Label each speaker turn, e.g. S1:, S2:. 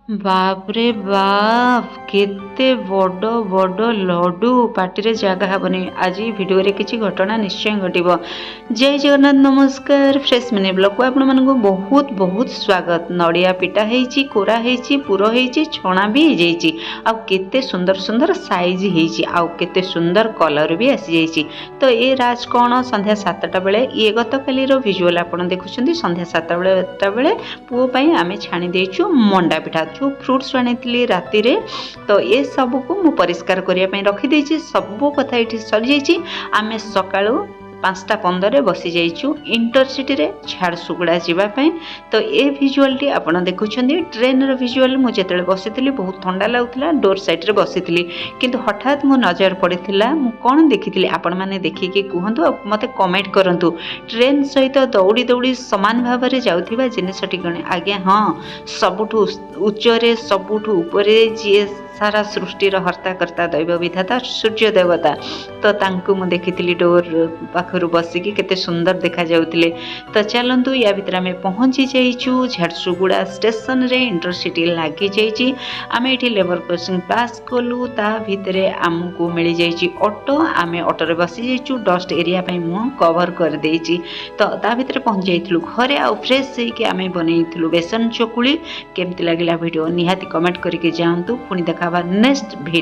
S1: बापरे बाप केते बड़ बड़ लड्डू पार्टी जगह हेनी। आज वीडियो रे किसी घटना निश्चय घटव। जय जगन्नाथ नमस्कार। फ्रेश मिनी ब्लॉग को आपण मानक बहुत बहुत स्वागत। नड़िया पिटा होईची, कोरा होईची, पुर होईची, छणा भी हो जाईची। आउ केते सुंदर सुंदर साइज होईची, आउ केते सुंदर कलर भी आसी जाईची। तो ये राज कौन संध्या 7टा बेले ये गत काली रो विजुअल आपण देखुछंती। संध्या 7टा बेले पुओ पई आमे छाणी देइछु मंडा पिठा जो फ्रुट्स आनी राति रे। तो ये सब को मु परिष्कार करने रखी देछि। सब कथा ये सरी जाइए। आमे सकाळू 5:15 बसी जाइछु इंटरसिटी रे झारसुगुड़ा जावाई। तो ये भिजुआल टी आप देखुं ट्रेन रो भिजुआल। मुझे बसी बहुत ठंडा लगुला, डोर साइड रे बसी किंतु हठात मो नजर पड़ा मु कौन देखी आपण मैंने देखिए कहतु मत कमेंट करूँ। ट्रेन सहित दौड़ी दौड़ी सामान भाव में जाऊा जिनसटी कौन आज्ञा हाँ सबुठू उच्चरे सबुठू उपरे जी सारा सृष्टिर हर्ता करता दैव विधाता सूर्य देवता। तो तांकु मु देखी डोर पाखरु बसिकी केते सुंदर देखा जाउतिले। तो चलंतु या भितर आमे पहुंची जाइछु झारसुगुड़ा स्टेशन रे। इंटरसिटी लागी जाइछि। आमे एठी लेबर क्रॉसिंग पास कलु। ता भितरे आमको मिली जाइछि ऑटो। आमे ऑटो रे बसी जाइछु। डस्ट एरिया पई मु कवर कर देइछि। तो ता भितरे पहुंच जाइथलु घरे। आ फ्रेश हेकि आमे बनैथलु बेसन चकुली। केमति लागिला वीडियो निहाती कमेंट करके जानतु। पुणी देखा नेक्स्ट वीडियो।